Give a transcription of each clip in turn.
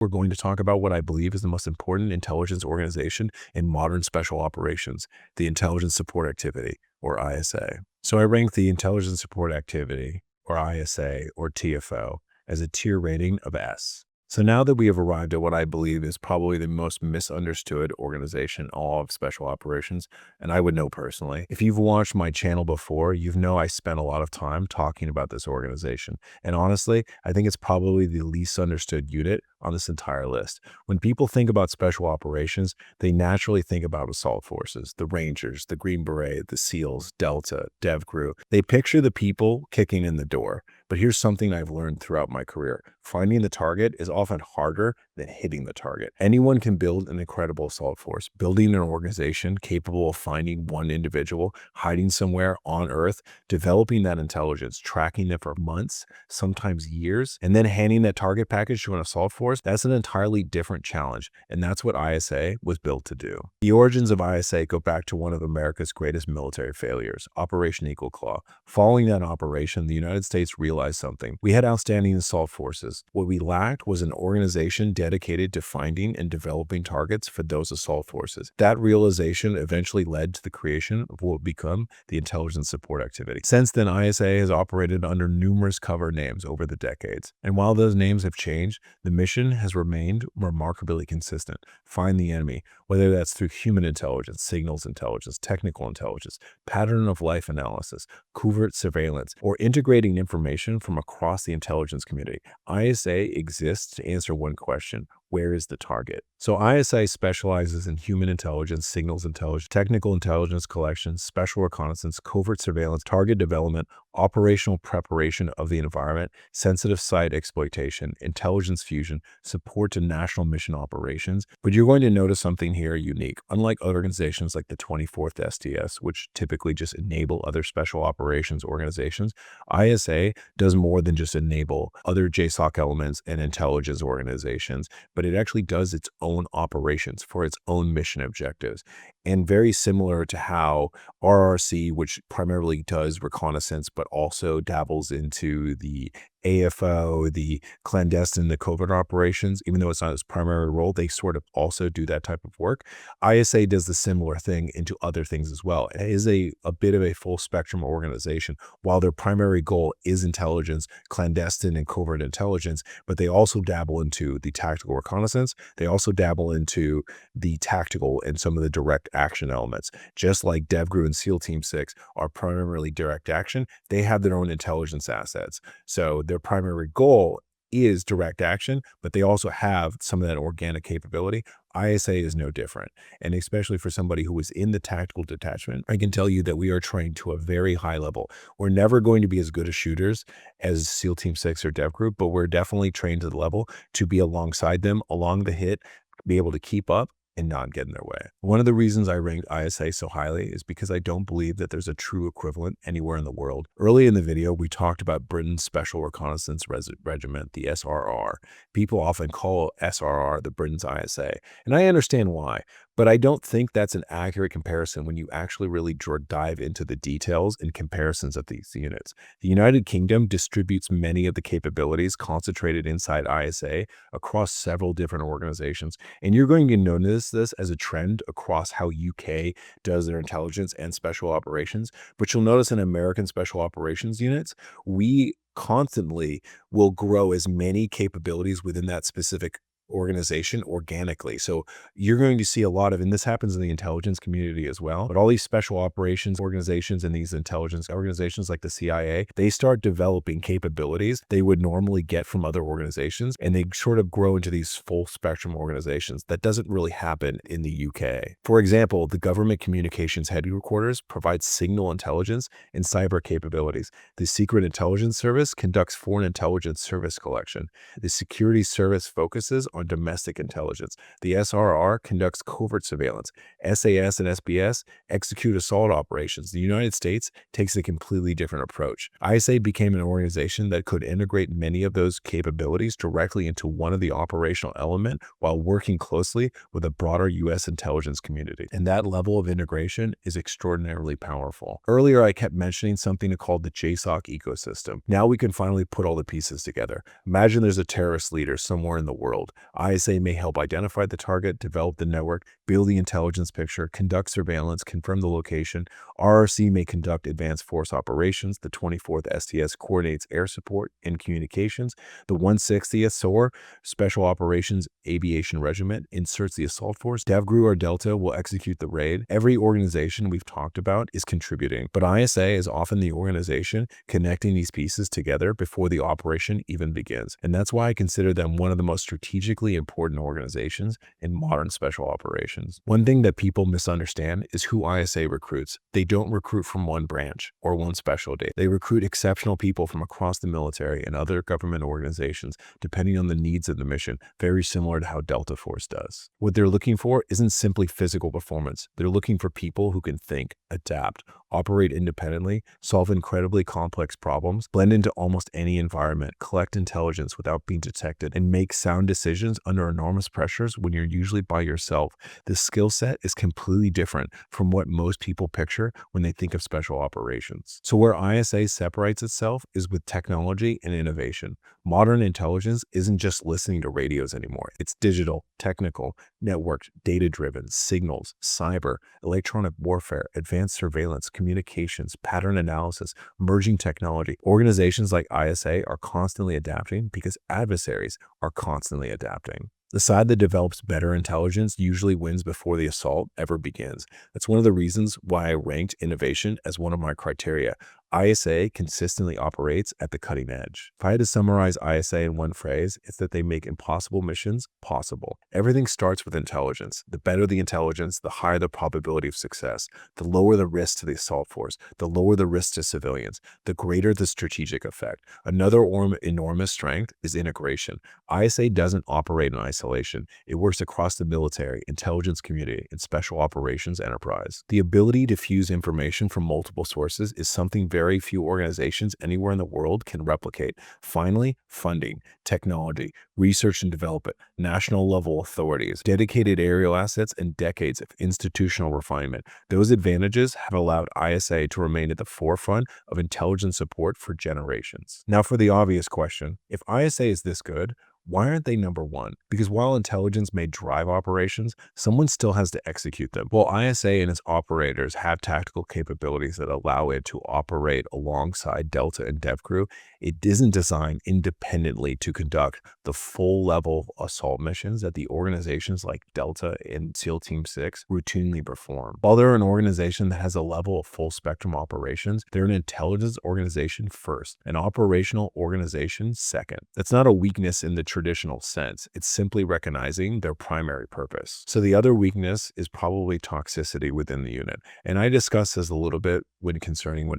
We're going to talk about what I believe is the most important intelligence organization in modern special operations, the Intelligence Support Activity, or ISA. So I rank the Intelligence Support Activity, or ISA, or TFO, as a tier rating of S. So now that we have arrived at what I believe is probably the most misunderstood organization in all of special operations, and I would know personally, if you've watched my channel before, you know I spent a lot of time talking about this organization. And honestly, I think it's probably the least understood unit on this entire list. When people think about special operations, they naturally think about assault forces, the Rangers, the Green Beret, the SEALs, Delta, Dev Crew. They picture the people kicking in the door. But here's something I've learned throughout my career. Finding the target is often harder than hitting the target. Anyone can build an incredible assault force. Building an organization capable of finding one individual hiding somewhere on Earth, developing that intelligence, tracking them for months, sometimes years, and then handing that target package to an assault force, that's an entirely different challenge. And that's what ISA was built to do. The origins of ISA go back to one of America's greatest military failures, Operation Eagle Claw. Following that operation, the United States realized something. We had outstanding assault forces. What we lacked was an organization dedicated to finding and developing targets for those assault forces. That realization eventually led to the creation of what would become the Intelligence Support Activity. Since then, ISA has operated under numerous cover names over the decades. And while those names have changed, the mission has remained remarkably consistent. Find the enemy, whether that's through human intelligence, signals intelligence, technical intelligence, pattern of life analysis, covert surveillance, or integrating information from across the intelligence community. ISA exists to answer one question: where is the target? So ISA specializes in human intelligence, signals intelligence, technical intelligence collection, special reconnaissance, covert surveillance, target development, operational preparation of the environment, sensitive site exploitation, intelligence fusion, support to national mission operations. But you're going to notice something here unique. Unlike other organizations like the 24th STS, which typically just enable other special operations organizations, ISA does more than just enable other JSOC elements and intelligence organizations, but it actually does its own operations for its own mission objectives. And very similar to how RRC, which primarily does reconnaissance, but also dabbles into the AFO, the clandestine, the covert operations, even though it's not its primary role, they sort of also do that type of work. ISA does the similar thing into other things as well. It is a bit of a full spectrum organization. While their primary goal is intelligence, clandestine and covert intelligence, but they also dabble into the tactical reconnaissance. They also dabble into the tactical and some of the direct action elements. Just like DevGru and SEAL Team 6 are primarily direct action, they have their own intelligence assets. So their primary goal is direct action, but they also have some of that organic capability. ISA is no different. And especially for somebody who is in the tactical detachment, I can tell you that we are trained to a very high level. We're never going to be as good as shooters as SEAL Team 6 or Dev Group, but we're definitely trained to the level to be alongside them, along the hit, be able to keep up and not get in their way. One of the reasons I ranked ISA so highly is because I don't believe that there's a true equivalent anywhere in the world. Early in the video, we talked about Britain's Special Reconnaissance Regiment, the SRR. People often call SRR the Britain's ISA, and I understand why. But I don't think that's an accurate comparison when you actually really dive into the details and comparisons of these units. The United Kingdom distributes many of the capabilities concentrated inside ISA across several different organizations. And you're going to notice this as a trend across how UK does their intelligence and special operations. But you'll notice in American special operations units, we constantly will grow as many capabilities within that specific organization organically. So you're going to see a lot of, and this happens in the intelligence community as well, but all these special operations organizations and these intelligence organizations like the CIA, they start developing capabilities they would normally get from other organizations, and they sort of grow into these full spectrum organizations. That doesn't really happen in the UK. For example, the Government Communications Headquarters provides signal intelligence and cyber capabilities. The Secret Intelligence Service conducts foreign intelligence service collection. The Security Service focuses on domestic intelligence. The SRR conducts covert surveillance. SAS and SBS execute assault operations. The United States takes a completely different approach. ISA became an organization that could integrate many of those capabilities directly into one of the operational element while working closely with a broader U.S. intelligence community. And that level of integration is extraordinarily powerful. Earlier, I kept mentioning something called the JSOC ecosystem. Now we can finally put all the pieces together. Imagine there's a terrorist leader somewhere in the world. ISA may help identify the target, develop the network, build the intelligence picture, conduct surveillance, confirm the location. RRC may conduct advanced force operations. The 24th STS coordinates air support and communications. The 160th SOAR, Special Operations Aviation Regiment, inserts the assault force. DevGru or Delta will execute the raid. Every organization we've talked about is contributing, but ISA is often the organization connecting these pieces together before the operation even begins. And that's why I consider them one of the most strategically important organizations in modern special operations. One thing that people misunderstand is who ISA recruits. They don't recruit from one branch or one specialty. They recruit exceptional people from across the military and other government organizations, depending on the needs of the mission, very similar to how Delta Force does. What they're looking for isn't simply physical performance. They're looking for people who can think, adapt, operate independently, solve incredibly complex problems, blend into almost any environment, collect intelligence without being detected, and make sound decisions under enormous pressures when you're usually by yourself. This skill set is completely different from what most people picture when they think of special operations. So where ISA separates itself is with technology and innovation. Modern intelligence isn't just listening to radios anymore. It's digital, technical, networked, data-driven, signals, cyber, electronic warfare, advanced surveillance, communications, pattern analysis, merging technology. Organizations like ISA are constantly adapting because adversaries are constantly adapting. The side that develops better intelligence usually wins before the assault ever begins. That's one of the reasons why I ranked innovation as one of my criteria. ISA consistently operates at the cutting edge. If I had to summarize ISA in one phrase, it's that they make impossible missions possible. Everything starts with intelligence. The better the intelligence, the higher the probability of success. The lower the risk to the assault force, the lower the risk to civilians, the greater the strategic effect. Another enormous strength is integration. ISA doesn't operate in isolation. It works across the military, intelligence community, and special operations enterprise. The ability to fuse information from multiple sources is something very few organizations anywhere in the world can replicate. Finally, funding, technology, research and development, national level authorities, dedicated aerial assets, and decades of institutional refinement. Those advantages have allowed ISA to remain at the forefront of intelligence support for generations. Now for the obvious question, if ISA is this good, why aren't they number one? Because while intelligence may drive operations, someone still has to execute them. While ISA and its operators have tactical capabilities that allow it to operate alongside Delta and DevCrew, it isn't designed independently to conduct the full level assault missions that the organizations like Delta and SEAL Team 6 routinely perform. While they're an organization that has a level of full spectrum operations, they're an intelligence organization first, an operational organization second. That's not a weakness in the traditional sense. It's simply recognizing their primary purpose. So the other weakness is probably toxicity within the unit. And I discussed this a little bit when it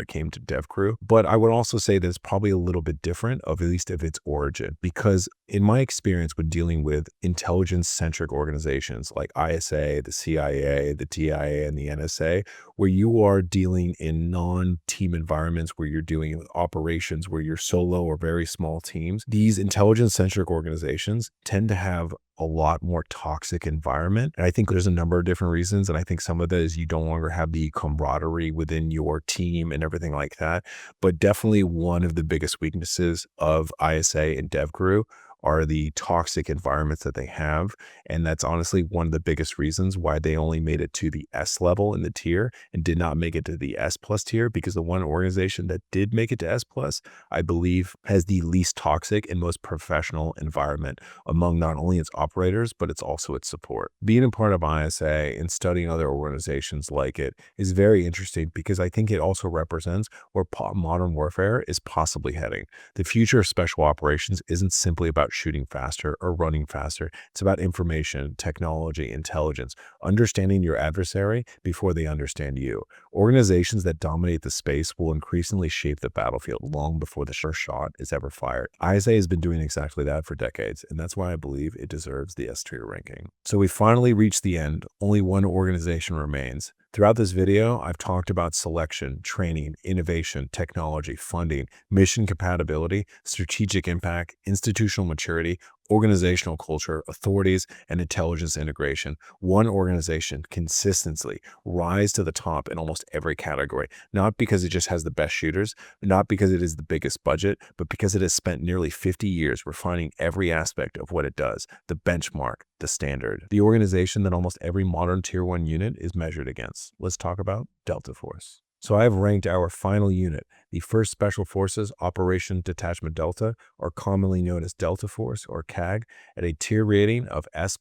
came to DevCrew, but I would also say that it's probably a little bit different of at least of its origin, because in my experience when dealing with intelligence-centric organizations like ISA, the CIA, the DIA, and the NSA, where you are dealing in non-team environments, where you're dealing with operations where you're solo or very small teams, these intelligence-centric organizations tend to have a lot more toxic environment. And I think there's a number of different reasons. And I think some of that is you no longer have the camaraderie within your team and everything like that. But definitely one of the biggest weaknesses of ISA and DevCrew are the toxic environments that they have. And that's honestly one of the biggest reasons why they only made it to the S level in the tier and did not make it to the S plus tier, because the one organization that did make it to S plus, I believe, has the least toxic and most professional environment among not only its operators, but it's also its support. Being a part of ISA and studying other organizations like it is very interesting, because I think it also represents where modern warfare is possibly heading. The future of special operations isn't simply about shooting faster or running faster. It's about information, technology, intelligence, understanding your adversary before they understand you. Organizations that dominate the space will increasingly shape the battlefield long before the first shot is ever fired. ISA has been doing exactly that for decades, and that's why I believe it deserves the S tier ranking. So we finally reached the end. Only one organization remains. Throughout this video, I've talked about selection, training, innovation, technology, funding, mission compatibility, strategic impact, institutional maturity, organizational culture, authorities, and intelligence integration. One organization consistently rise to the top in almost every category, not because it just has the best shooters, not because it is the biggest budget, but because it has spent nearly 50 years refining every aspect of what it does, the benchmark, the standard, the organization that almost every modern Tier 1 unit is measured against. Let's talk about Delta Force. So I have ranked our final unit, the 1st Special Forces Operation Detachment Delta, or commonly known as Delta Force, or CAG, at a tier rating of S+,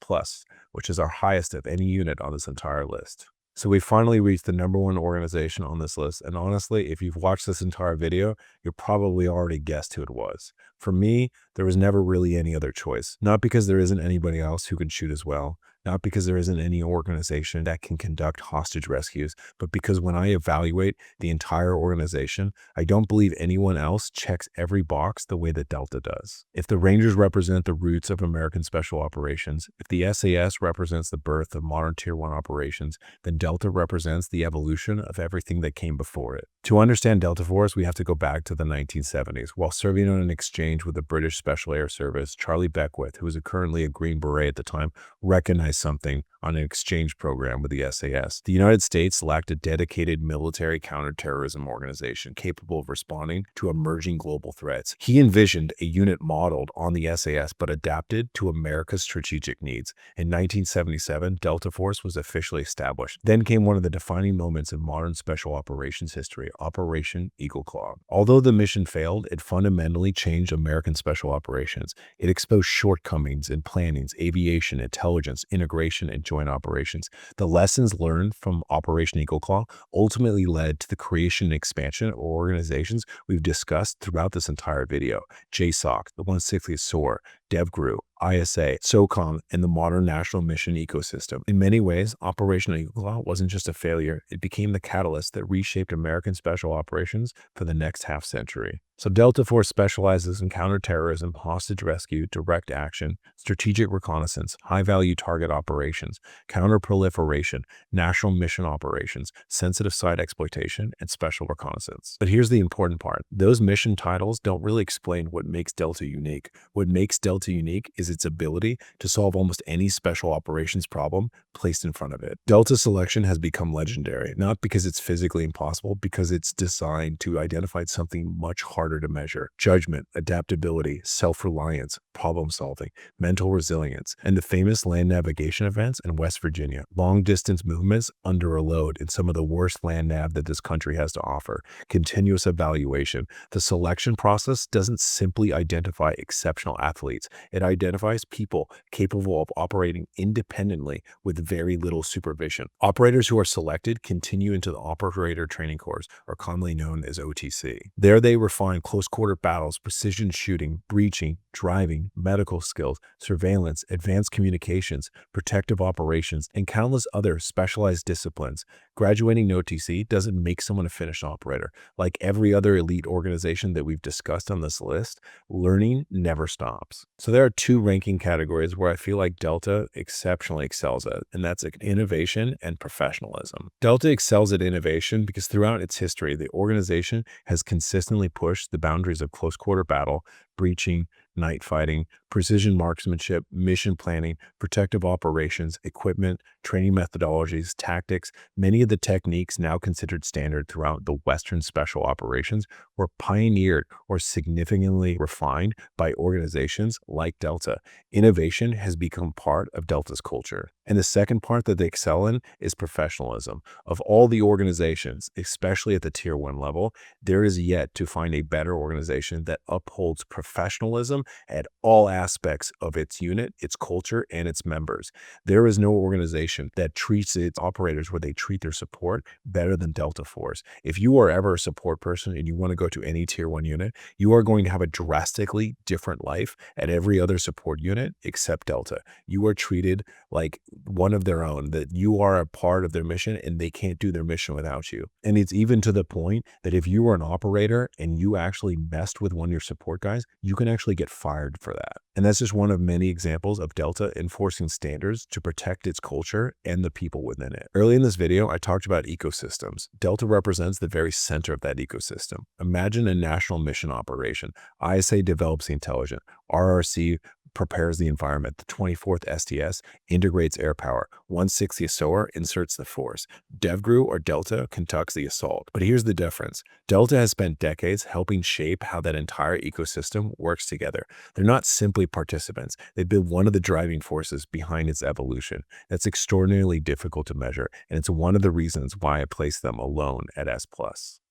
which is our highest of any unit on this entire list. So we finally reached the #1 organization on this list, and honestly, if you've watched this entire video, you'll probably already guessed who it was. For me, there was never really any other choice. Not because there isn't anybody else who can shoot as well, not because there isn't any organization that can conduct hostage rescues, but because when I evaluate the entire organization, I don't believe anyone else checks every box the way that Delta does. If the Rangers represent the roots of American Special Operations, if the SAS represents the birth of modern Tier 1 operations, then Delta represents the evolution of everything that came before it. To understand Delta Force, we have to go back to the 1970s. While serving on an exchange with the British Special Air Service, Charlie Beckwith, who was currently a Green Beret at the time, recognized something on an exchange program with the SAS. The United States lacked a dedicated military counterterrorism organization capable of responding to emerging global threats. He envisioned a unit modeled on the SAS but adapted to America's strategic needs. In 1977, Delta Force was officially established. Then came one of the defining moments in modern special operations history, Operation Eagle Claw. Although the mission failed, it fundamentally changed American special operations. It exposed shortcomings in planning, aviation, intelligence, integration, and joint operations. The lessons learned from Operation Eagle Claw ultimately led to the creation and expansion of organizations we've discussed throughout this entire video: JSOC, the 160th SOAR, DevGru, ISA, SOCOM, and the modern national mission ecosystem. In many ways, Operation Eagle Claw wasn't just a failure, it became the catalyst that reshaped American special operations for the next half century. So Delta Force specializes in counterterrorism, hostage rescue, direct action, strategic reconnaissance, high-value target operations, counterproliferation, national mission operations, sensitive site exploitation, and special reconnaissance. But here's the important part. Those mission titles don't really explain what makes Delta unique. What makes Delta unique is its ability to solve almost any special operations problem placed in front of it. Delta's selection has become legendary, not because it's physically impossible, because it's designed to identify something much harder to measure: judgment, adaptability, self-reliance, problem-solving, mental resilience, and the famous land navigation events in West Virginia. Long-distance movements under a load in some of the worst land nav that this country has to offer. Continuous evaluation. The selection process doesn't simply identify exceptional athletes. It identifies people capable of operating independently with very little supervision. Operators who are selected continue into the Operator Training Course, or commonly known as OTC. There they refine close quarter battles, precision shooting, breaching, driving, medical skills, surveillance, advanced communications, protective operations, and countless other specialized disciplines. Graduating to OTC doesn't make someone a finished operator. Like every other elite organization that we've discussed on this list, learning never stops. So there are two ranking categories where I feel like Delta exceptionally excels at, and that's innovation and professionalism. Delta excels at innovation because throughout its history, the organization has consistently pushed the boundaries of close quarter battle, breaching, night fighting, precision marksmanship, mission planning, protective operations, equipment, training methodologies, tactics. Many of the techniques now considered standard throughout the Western special operations were pioneered or significantly refined by organizations like Delta. Innovation has become part of Delta's culture. And the second part that they excel in is professionalism. Of all the organizations, especially at the Tier 1 level, there is yet to find a better organization that upholds professionalism at all aspects of its unit, its culture, and its members. There is no organization that treats its operators where they treat their support better than Delta Force. If you are ever a support person and you want to go to any Tier 1 unit, you are going to have a drastically different life at every other support unit except Delta. You are treated like one of their own, that you are a part of their mission and they can't do their mission without you. And it's even to the point that if you are an operator and you actually messed with one of your support guys, you can actually get fired for that. And that's just one of many examples of Delta enforcing standards to protect its culture and the people within it. Early in this video, I talked about ecosystems. Delta represents the very center of that ecosystem. Imagine a national mission operation. ISA develops the intelligence. RRC prepares the environment. The 24th STS integrates air power. 160th SOAR inserts the force. DevGru or Delta conducts the assault. But here's the difference. Delta has spent decades helping shape how that entire ecosystem works together. They're not simply participants. They've been one of the driving forces behind its evolution. That's extraordinarily difficult to measure, and it's one of the reasons why I place them alone at S+.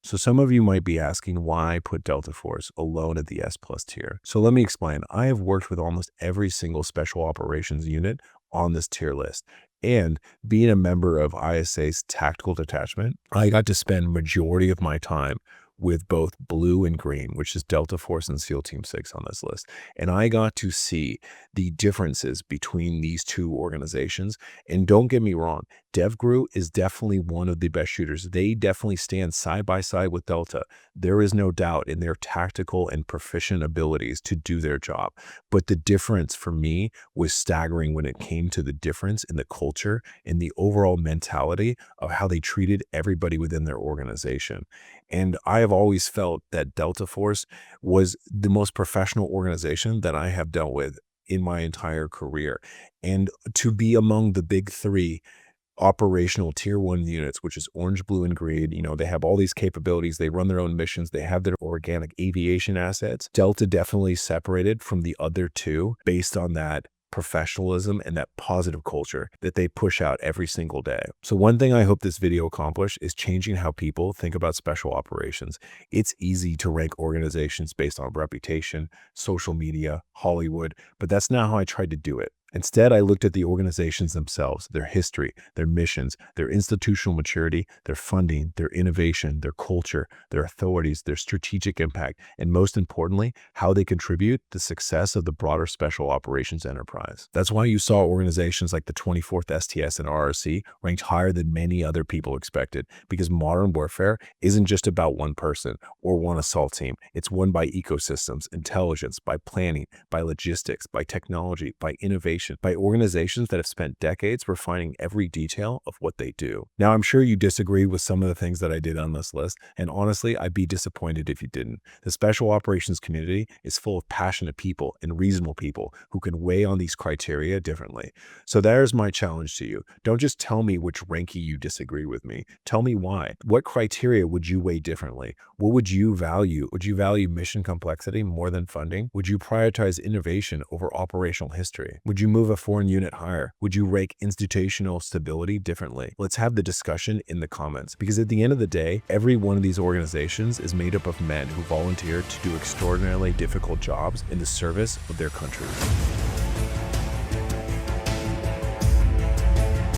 So some of you might be asking why I put Delta Force alone at the S+ tier. So let me explain. I have worked with almost every single special operations unit on this tier list. And being a member of ISA's tactical detachment, I got to spend majority of my time with both blue and green, which is Delta Force and SEAL Team 6 on this list. And I got to see the differences between these two organizations. And don't get me wrong, DevGru is definitely one of the best shooters. They definitely stand side by side with Delta. There is no doubt in their tactical and proficient abilities to do their job. But the difference for me was staggering when it came to the difference in the culture and the overall mentality of how they treated everybody within their organization. And I have always felt that Delta Force was the most professional organization that I have dealt with in my entire career. And to be among the big three operational tier 1 units, which is orange, blue, and green, they have all these capabilities. They run their own missions. They have their organic aviation assets. Delta definitely separated from the other two based on that professionalism and that positive culture that they push out every single day. So one thing I hope this video accomplished is changing how people think about special operations. It's easy to rank organizations based on reputation, social media, Hollywood, but that's not how I tried to do it. Instead, I looked at the organizations themselves, their history, their missions, their institutional maturity, their funding, their innovation, their culture, their authorities, their strategic impact, and most importantly, how they contribute to the success of the broader special operations enterprise. That's why you saw organizations like the 24th STS and RRC ranked higher than many other people expected, because modern warfare isn't just about one person or one assault team. It's won by ecosystems, intelligence, by planning, by logistics, by technology, by innovation, by organizations that have spent decades refining every detail of what they do. Now, I'm sure you disagree with some of the things that I did on this list, and honestly, I'd be disappointed if you didn't. The special operations community is full of passionate people and reasonable people who can weigh on these criteria differently. So there's my challenge to you. Don't just tell me which ranking you disagree with me. Tell me why. What criteria would you weigh differently? What would you value? Would you value mission complexity more than funding? Would you prioritize innovation over operational history? Would you move a foreign unit higher? Would you rank institutional stability differently? Let's have the discussion in the comments, because at the end of the day, every one of these organizations is made up of men who volunteer to do extraordinarily difficult jobs in the service of their countries.